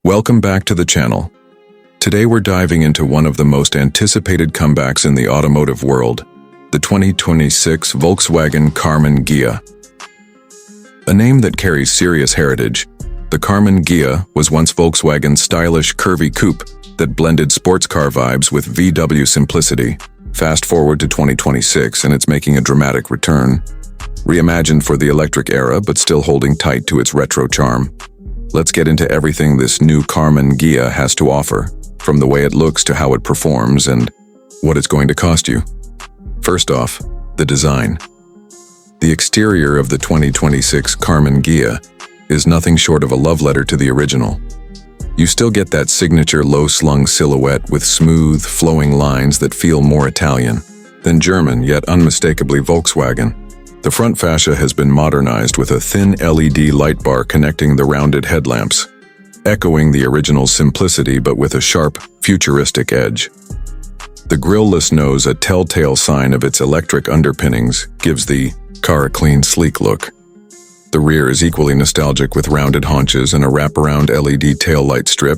Welcome back to the channel. Today we're diving into one of the most anticipated comebacks in the automotive world, the 2026 Volkswagen Karmann Ghia. A name that carries serious heritage, the Karmann Ghia was once Volkswagen's stylish, curvy coupe that blended sports car vibes with VW simplicity. Fast forward to 2026 and it's making a dramatic return. Reimagined for the electric era but still holding tight to its retro charm. Let's get into everything this new Karmann Ghia has to offer, from the way it looks to how it performs and what it's going to cost you. First off, the design. The exterior of the 2026 Karmann Ghia is nothing short of a love letter to the original. You still get that signature low-slung silhouette with smooth, flowing lines that feel more Italian than German, yet unmistakably Volkswagen. The front fascia has been modernized with a thin LED light bar connecting the rounded headlamps, echoing the original's simplicity but with a sharp, futuristic edge. The grille-less nose, a telltale sign of its electric underpinnings, gives the car a clean, sleek look. The rear is equally nostalgic with rounded haunches and a wraparound LED taillight strip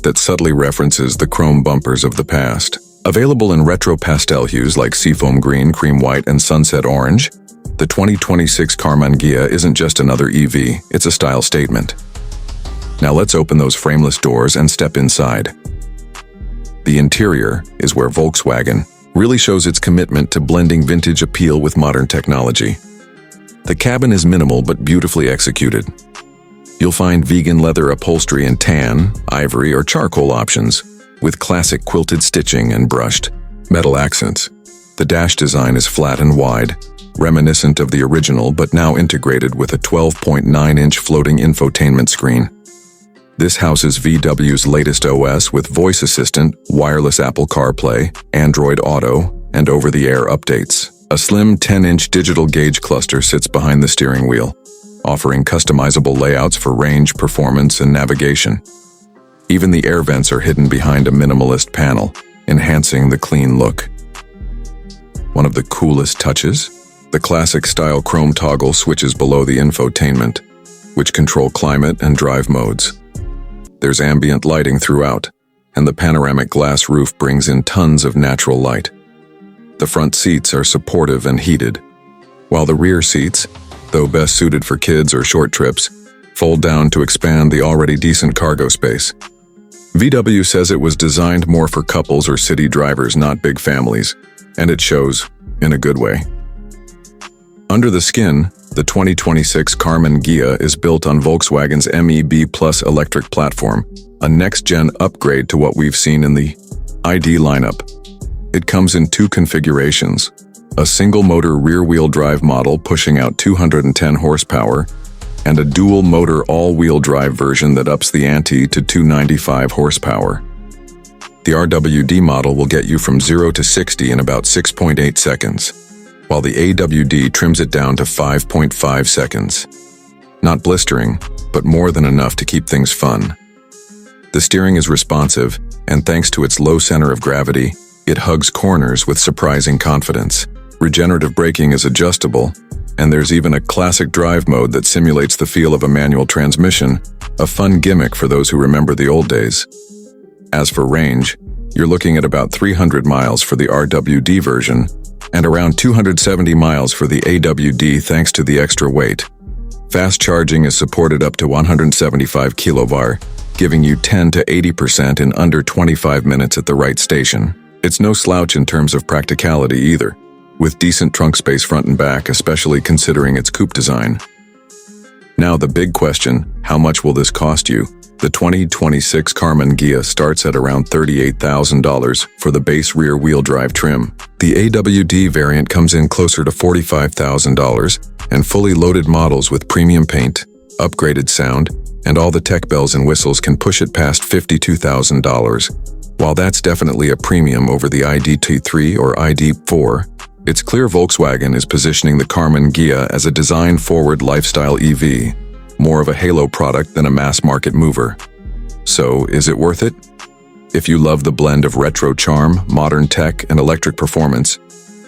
that subtly references the chrome bumpers of the past. Available in retro pastel hues like seafoam green, cream white, and sunset orange, the 2026 Karmann Ghia isn't just another EV, it's a style statement. Now let's open those frameless doors and step inside. The interior is where Volkswagen really shows its commitment to blending vintage appeal with modern technology. The cabin is minimal but beautifully executed. You'll find vegan leather upholstery in tan, ivory, or charcoal options, with classic quilted stitching and brushed metal accents. The dash design is flat and wide, reminiscent of the original but now integrated with a 12.9-inch floating infotainment screen. This houses VW's latest OS with voice assistant, wireless Apple CarPlay, Android Auto, and over-the-air updates. A slim 10-inch digital gauge cluster sits behind the steering wheel, offering customizable layouts for range, performance, and navigation. Even the air vents are hidden behind a minimalist panel, enhancing the clean look. One of the coolest touches? The classic-style chrome toggle switches below the infotainment, which control climate and drive modes. There's ambient lighting throughout, and the panoramic glass roof brings in tons of natural light. The front seats are supportive and heated, while the rear seats, though best suited for kids or short trips, fold down to expand the already decent cargo space. VW says it was designed more for couples or city drivers, not big families, and it shows in a good way. Under the skin, the 2026 Karmann Ghia is built on Volkswagen's MEB Plus electric platform, a next-gen upgrade to what we've seen in the ID lineup. It comes in two configurations, a single-motor rear-wheel drive model pushing out 210 horsepower, and a dual-motor all-wheel drive version that ups the ante to 295 horsepower. The RWD model will get you from 0 to 60 in about 6.8 seconds. While the AWD trims it down to 5.5 seconds. Not blistering, but more than enough to keep things fun. The steering is responsive, and thanks to its low center of gravity, it hugs corners with surprising confidence. Regenerative braking is adjustable, and there's even a classic drive mode that simulates the feel of a manual transmission, a fun gimmick for those who remember the old days. As for range, you're looking at about 300 miles for the RWD version, and around 270 miles for the AWD thanks to the extra weight. Fast charging is supported up to 175 kWh, giving you 10 to 80% in under 25 minutes at the right station. It's no slouch in terms of practicality either, with decent trunk space front and back, especially considering its coupe design. Now the big question, how much will this cost you? The 2026 Karmann Ghia starts at around $38,000 for the base rear-wheel drive trim. The AWD variant comes in closer to $45,000, and fully loaded models with premium paint, upgraded sound, and all the tech bells and whistles can push it past $52,000. While that's definitely a premium over the ID.3 or ID.4, it's clear Volkswagen is positioning the Karmann Ghia as a design-forward lifestyle EV, more of a halo product than a mass-market mover. So, is it worth it? If you love the blend of retro charm, modern tech, and electric performance,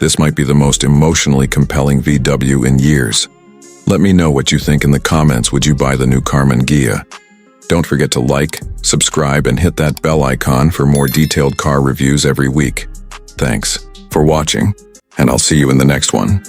This might be the most emotionally compelling VW in years. Let me know what you think in the comments. Would you buy the new Karmann Ghia? Don't forget to like, subscribe, and hit that bell icon for more detailed car reviews every week. Thanks for watching, and I'll see you in the next one.